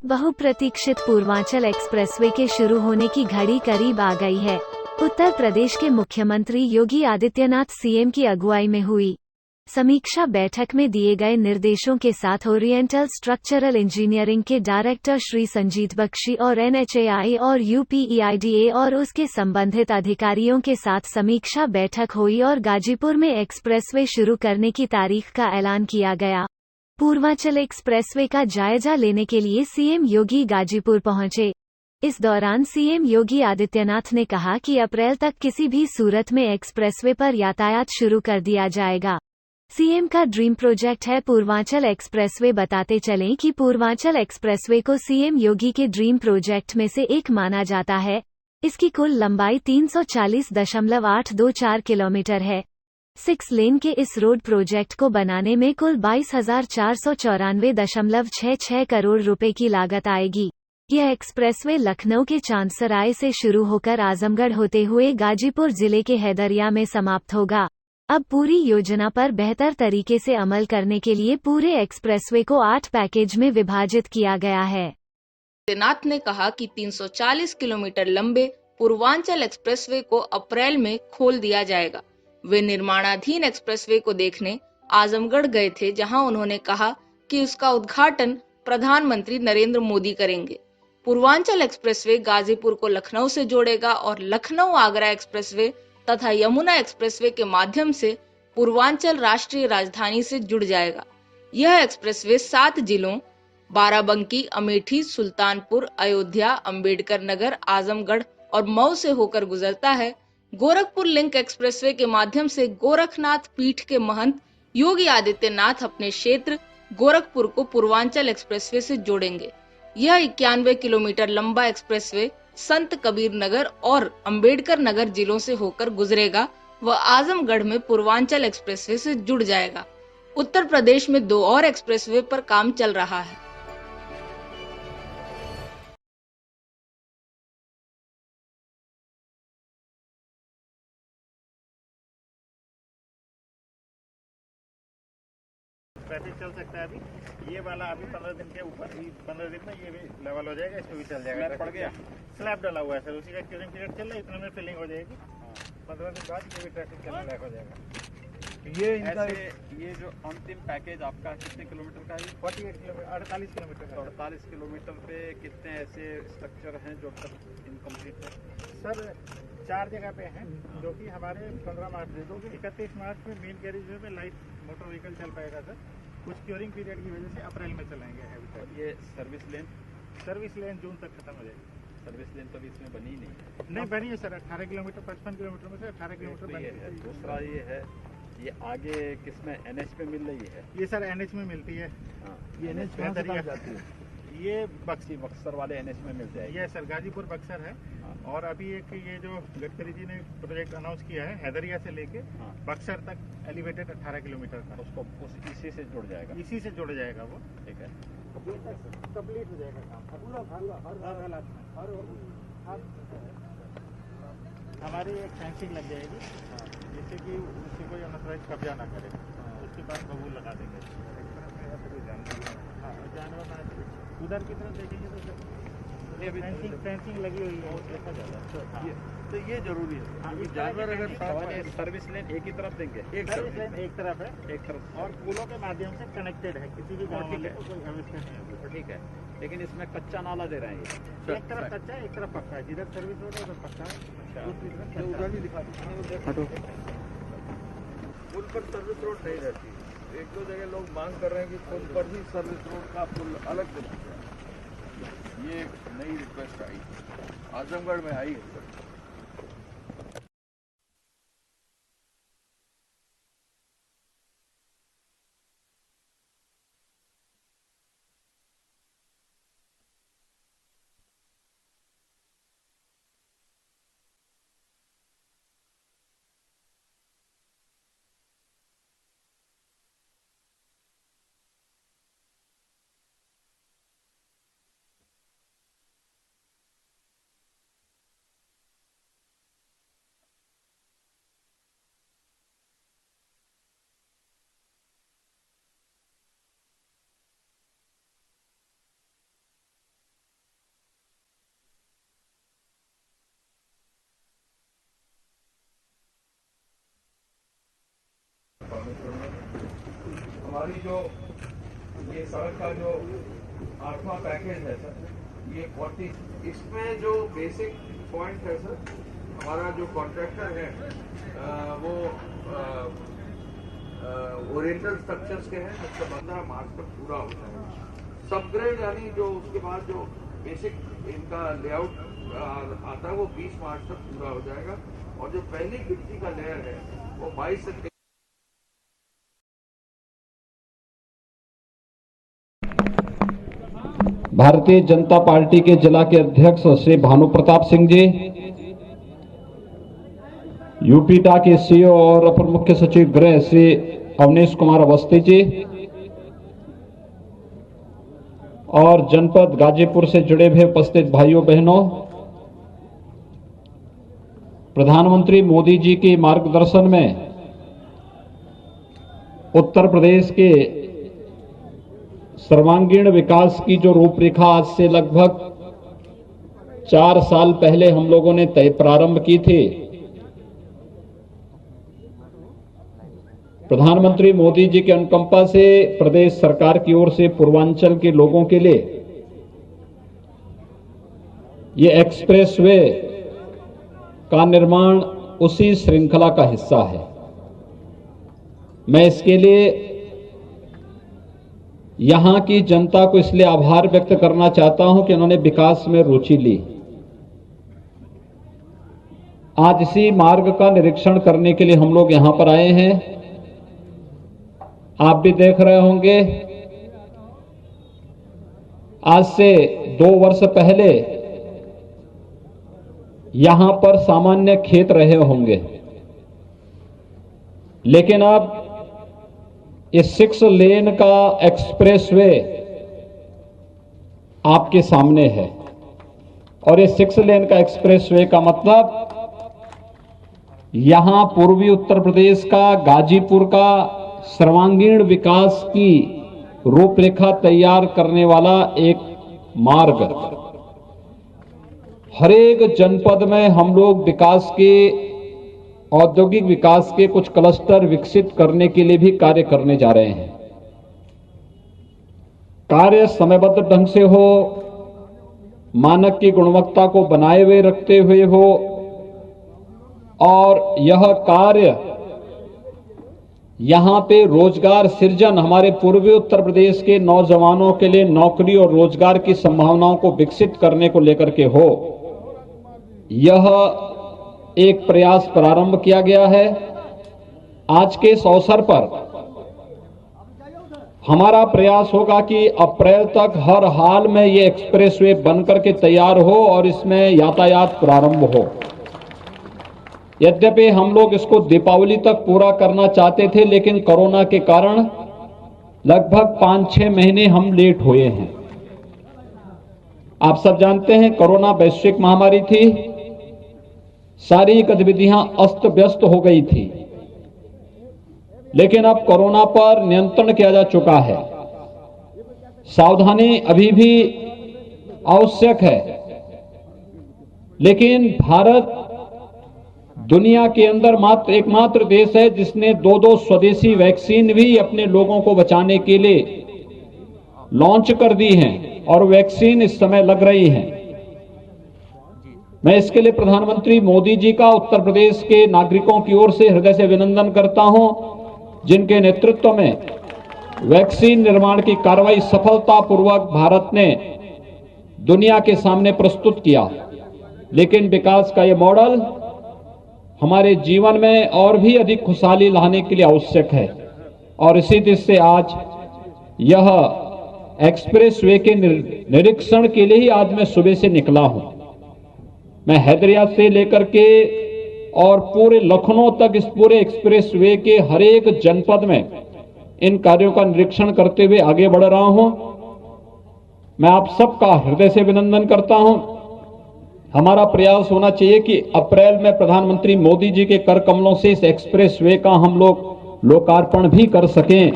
बहुप्रतीक्षित पूर्वांचल एक्सप्रेसवे के शुरू होने की घड़ी करीब आ गई है। उत्तर प्रदेश के मुख्यमंत्री योगी आदित्यनाथ सीएम की अगुवाई में हुई समीक्षा बैठक में दिए गए निर्देशों के साथ ओरिएंटल स्ट्रक्चरल इंजीनियरिंग के डायरेक्टर श्री संजीत बख्शी और एनएचएआई और यूपीईआईडीए और उसके संबंधित अधिकारियों के साथ समीक्षा बैठक हुई और गाजीपुर में एक्सप्रेसवे शुरू करने की तारीख का ऐलान किया गया। पूर्वांचल एक्सप्रेसवे का जायजा लेने के लिए सीएम योगी गाजीपुर पहुंचे। इस दौरान सीएम योगी आदित्यनाथ ने कहा कि अप्रैल तक किसी भी सूरत में एक्सप्रेसवे पर यातायात शुरू कर दिया जाएगा। सीएम का ड्रीम प्रोजेक्ट है पूर्वांचल एक्सप्रेसवे। बताते चलें कि पूर्वांचल एक्सप्रेसवे को सीएम योगी के ड्रीम प्रोजेक्ट में से एक माना जाता है। इसकी कुल लंबाई 340.824 किलोमीटर है। 6 लेन के इस रोड प्रोजेक्ट को बनाने में कुल 22,494.66 करोड़ रुपए की लागत आएगी। यह एक्सप्रेसवे लखनऊ के चांदसराय से शुरू होकर आजमगढ़ होते हुए गाजीपुर जिले के हैदरिया में समाप्त होगा। अब पूरी योजना पर बेहतर तरीके से अमल करने के लिए पूरे एक्सप्रेसवे को 8 पैकेज में विभाजित किया गया है। आदित्यनाथ ने कहा कि 340 किलोमीटर लंबे पूर्वांचल एक्सप्रेसवे को अप्रैल में खोल दिया जाएगा। वे निर्माणाधीन एक्सप्रेसवे को देखने आजमगढ़ गए थे, जहां उन्होंने कहा कि उसका उद्घाटन प्रधानमंत्री नरेंद्र मोदी करेंगे। पूर्वांचल एक्सप्रेसवे गाजीपुर को लखनऊ से जोड़ेगा और लखनऊ आगरा एक्सप्रेसवे तथा यमुना एक्सप्रेसवे के माध्यम से पूर्वांचल राष्ट्रीय राजधानी से जुड़ जाएगा। यह एक्सप्रेसवे 7 जिलों बाराबंकी, अमेठी, सुल्तानपुर, अयोध्या, अंबेडकर नगर, आजमगढ़ और मऊ से होकर गुजरता है। गोरखपुर लिंक एक्सप्रेसवे के माध्यम से गोरखनाथ पीठ के महंत योगी आदित्यनाथ अपने क्षेत्र गोरखपुर को पूर्वांचल एक्सप्रेसवे से जोड़ेंगे। यह 91 किलोमीटर लंबा एक्सप्रेसवे संत कबीर नगर और अंबेडकर नगर जिलों से होकर गुजरेगा व आजमगढ़ में पूर्वांचल एक्सप्रेसवे से जुड़ जाएगा। उत्तर प्रदेश में 2 और एक्सप्रेसवे पर काम चल रहा है। पैकेज चल सकता है अभी। ये वाला अभी 15 दिन के ऊपर, 15 दिन में ये भी लेवल हो जाएगा, इसमें भी चल जाएगा। स्लैब पड़ गया, स्लैब डाला हुआ है सर, उसी का क्यूरिंग पीरियड चल रहा है, इतने में फिलिंग हो जाएगी। 15 दिन बाद ये भी ट्रैफिक चलने लायक हो जाएगा। ये इनका ये जो अंतिम पैकेज आपका कितने किलोमीटर का है? 48 किलोमीटर, 48 किलोमीटर। 48 किलोमीटर पे कितने ऐसे स्ट्रक्चर हैं जो तक इनकम्प्लीट है? सर 4 जगह पे हैं, जो कि हमारे 15 मार्च से 31 मार्च में मेन गैरेज में लाइट मोटर व्हीकल चल पाएगा सर। कुछ क्यूरिंग पीरियड की वजह से अप्रैल में चलाएंगे। ये सर्विस लेन जून तक खत्म हो जाएगी। सर्विस लेन तो इसमें बनी ही नहीं बनी है सर। 18 किलोमीटर, 55 किलोमीटर में से 18 किलोमीटर बनी है। दूसरा ये है, ये आगे किसमें एनएच पे मिल रही है? ये सर एनएच में मिलती है। ये एनएच कहाँ से जाती है? ये बक्सर वाले एनएच में मिल जाएगी। ये सर गाजीपुर बक्सर है। और अभी एक ये जो गडकरी जी ने प्रोजेक्ट अनाउंस किया है हैदरिया से लेके बक्सर तक एलिवेटेड 18 किलोमीटर का, उसको इसी से जुड़ जाएगा। इसी से जुड़ जाएगा वो। ठीक है, कंप्लीट हो जाएगा काम पूरा। हमारी एक फेंसिंग लग जाएगी, जिससे कि उससे कोई अनथराइज कब्जा ना करे। उसके बाद बबूल लगा देंगे। जानवर ना उधर की तरफ देखेंगे तो फेंसिंग लगी हुई है, देखा जाता है। तो ये जरूरी है। जानवर अगर सर्विस लेन एक ही तरफ देंगे, एक तरफ है, एक तरफ और पुलों के माध्यम से कनेक्टेड है। किसी भी गाँव में कोई अवस्था नहीं है। ठीक है, लेकिन इसमें कच्चा नाला दे रहे हैं। एक तरफ कच्चा है, एक तरफ पक्का है। जिधर सर्विस रोड है उधर पक्का है, दूसरी तरफ उधर भी दिखा दो। पुल पर सर्विस रोड नहीं रहती। 1-2 जगह लोग मांग कर रहे हैं कि पुल पर भी सर्विस रोड का पुल अलग से। ये नई रिक्वेस्ट आई, आजमगढ़ में आई है। हमारी जो ये सड़क का जो 8वां पैकेज है सर, ये 40, इसमें जो बेसिक पॉइंट है सर, हमारा जो कॉन्ट्रैक्टर है वो ओरिएंटल स्ट्रक्चर्स के हैं, जिसका 15 मार्च तक पूरा हो जाएगा। सबग्रेड यानी जो उसके बाद जो बेसिक इनका लेआउट आता है वो 20 मार्च तक पूरा हो जाएगा, और जो पहली गिट्टी का लेयर है वो 22 से भारतीय जनता पार्टी के जिला के अध्यक्ष श्री भानु प्रताप सिंह जी, यूपीटा के सीईओ और अपर मुख्य सचिव गृह श्री अवनीश कुमार अवस्थी जी, और जनपद गाजीपुर से जुड़े हुए उपस्थित भाइयों बहनों, प्रधानमंत्री मोदी जी के मार्गदर्शन में उत्तर प्रदेश के सर्वांगीण विकास की जो रूपरेखा आज से लगभग 4 साल पहले हम लोगों ने प्रारंभ की थी, प्रधानमंत्री मोदी जी के अनुकंपा से प्रदेश सरकार की ओर से पूर्वांचल के लोगों के लिए ये एक्सप्रेसवे का निर्माण उसी श्रृंखला का हिस्सा है। मैं इसके लिए यहां की जनता को इसलिए आभार व्यक्त करना चाहता हूं कि उन्होंने विकास में रुचि ली। आज इसी मार्ग का निरीक्षण करने के लिए हम लोग यहां पर आए हैं। आप भी देख रहे होंगे, आज से 2 वर्ष पहले यहां पर सामान्य खेत रहे होंगे, लेकिन अब इस 6 लेन का एक्सप्रेसवे आपके सामने है। और ये 6 लेन का एक्सप्रेसवे का मतलब यहां पूर्वी उत्तर प्रदेश का, गाजीपुर का सर्वांगीण विकास की रूपरेखा तैयार करने वाला एक मार्ग। हर एक जनपद में हम लोग विकास के, औद्योगिक विकास के कुछ क्लस्टर विकसित करने के लिए भी कार्य करने जा रहे हैं। कार्य समयबद्ध ढंग से हो, मानक की गुणवत्ता को बनाए हुए रखते हुए हो, और यह कार्य यहां पे रोजगार सृजन, हमारे पूर्वी उत्तर प्रदेश के नौजवानों के लिए नौकरी और रोजगार की संभावनाओं को विकसित करने को लेकर के हो, यह एक प्रयास प्रारंभ किया गया है। आज के इस अवसर पर हमारा प्रयास होगा कि अप्रैल तक हर हाल में ये एक्सप्रेसवे बनकर के तैयार हो और इसमें यातायात प्रारंभ हो। यद्यपि हम लोग इसको दीपावली तक पूरा करना चाहते थे, लेकिन कोरोना के कारण लगभग 5-6 महीने हम लेट हुए हैं। आप सब जानते हैं, कोरोना वैश्विक महामारी थी, सारी गतिविधियां अस्त व्यस्त हो गई थी, लेकिन अब कोरोना पर नियंत्रण किया जा चुका है। सावधानी अभी भी आवश्यक है, लेकिन भारत दुनिया के अंदर एकमात्र देश है जिसने 2 स्वदेशी वैक्सीन भी अपने लोगों को बचाने के लिए लॉन्च कर दी हैं, और वैक्सीन इस समय लग रही हैं। मैं इसके लिए प्रधानमंत्री मोदी जी का उत्तर प्रदेश के नागरिकों की ओर से हृदय से अभिनंदन करता हूं, जिनके नेतृत्व में वैक्सीन निर्माण की कार्रवाई सफलतापूर्वक भारत ने दुनिया के सामने प्रस्तुत किया। लेकिन विकास का यह मॉडल हमारे जीवन में और भी अधिक खुशहाली लाने के लिए आवश्यक है, और इसी दृष्टि से आज यह एक्सप्रेसवे के निरीक्षण के लिए ही आज मैं सुबह से निकला हूं। मैं हैदराबाद से लेकर के और पूरे लखनऊ तक इस पूरे एक्सप्रेसवे के हर एक जनपद में इन कार्यों का निरीक्षण करते हुए आगे बढ़ रहा हूं। मैं आप सबका हृदय से अभिनंदन करता हूं। हमारा प्रयास होना चाहिए कि अप्रैल में प्रधानमंत्री मोदी जी के कर कमलों से इस एक्सप्रेसवे का हम लोग लोकार्पण भी कर सकें।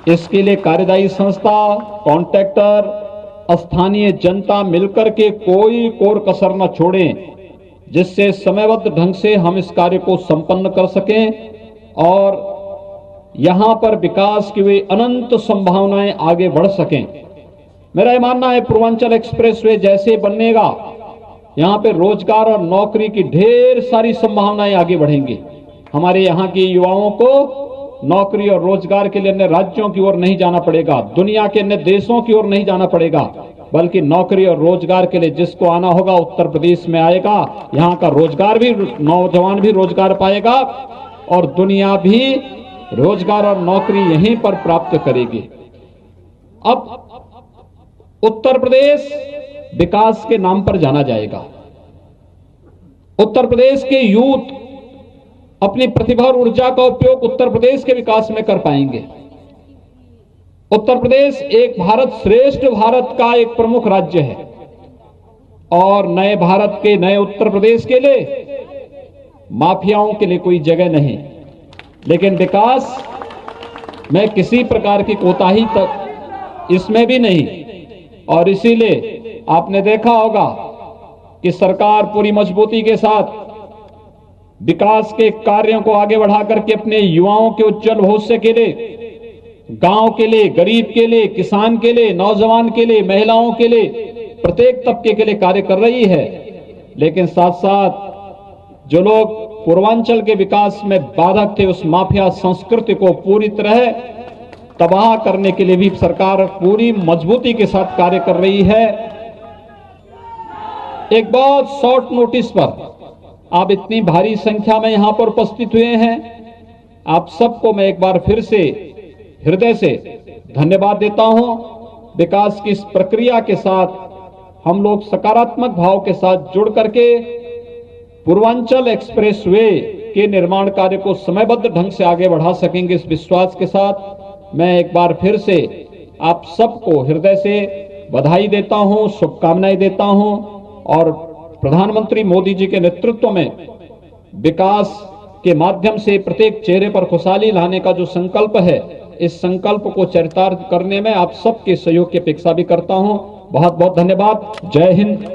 इसके लिए कार्यदायी संस्था, कॉन्ट्रैक्टर, स्थानीय जनता मिलकर के कोई कोर कसर न छोड़ें, जिससे समयबद्ध ढंग से हम इस कार्य को संपन्न कर सकें और यहां पर विकास की वे अनंत संभावनाएं आगे बढ़ सकें। मेरा यह मानना है पूर्वांचल एक्सप्रेसवे जैसे बनेगा, यहां पे रोजगार और नौकरी की ढेर सारी संभावनाएं आगे बढ़ेंगी। हमारे यहां के युवाओं को नौकरी और रोजगार के लिए अन्य राज्यों की ओर नहीं जाना पड़ेगा, दुनिया के अन्य देशों की ओर नहीं जाना पड़ेगा, बल्कि नौकरी और रोजगार के लिए जिसको आना होगा उत्तर प्रदेश में आएगा। यहां का रोजगार भी, नौजवान भी रोजगार पाएगा और दुनिया भी रोजगार और नौकरी यहीं पर प्राप्त करेगी। अब उत्तर प्रदेश विकास के नाम पर जाना जाएगा। उत्तर प्रदेश के यूथ अपनी प्रतिभा और ऊर्जा का उपयोग उत्तर प्रदेश के विकास में कर पाएंगे। उत्तर प्रदेश एक भारत श्रेष्ठ भारत का एक प्रमुख राज्य है और नए भारत के, नए उत्तर प्रदेश के लिए माफियाओं के लिए कोई जगह नहीं, लेकिन विकास में किसी प्रकार की कोताही तक इसमें भी नहीं। और इसीलिए आपने देखा होगा कि सरकार पूरी मजबूती के साथ विकास के कार्यों को आगे बढ़ा करके अपने युवाओं के उज्जवल भविष्य के लिए, गांव के लिए, गरीब के लिए, किसान के लिए, नौजवान के लिए, महिलाओं के लिए, प्रत्येक तबके के लिए कार्य कर रही है। लेकिन साथ साथ जो लोग पूर्वांचल के विकास में बाधक थे, उस माफिया संस्कृति को पूरी तरह तबाह करने के लिए भी सरकार पूरी मजबूती के साथ कार्य कर रही है। एक बहुत शॉर्ट नोटिस पर आप इतनी भारी संख्या में यहां पर उपस्थित हुए हैं, आप सबको मैं एक बार फिर से हृदय से धन्यवाद देता हूं। विकास की इस प्रक्रिया के साथ हम लोग सकारात्मक भाव के साथ जुड़ करके पूर्वांचल एक्सप्रेसवे के निर्माण कार्य को समयबद्ध ढंग से आगे बढ़ा सकेंगे। इस विश्वास के साथ मैं एक बार फिर से आप सबको हृदय से बधाई देता हूं, शुभकामनाएं देता हूं और प्रधानमंत्री मोदी जी के नेतृत्व में विकास के माध्यम से प्रत्येक चेहरे पर खुशहाली लाने का जो संकल्प है, इस संकल्प को चरितार्थ करने में आप सबके सहयोग की अपेक्षा भी करता हूं। बहुत बहुत धन्यवाद। जय हिंद,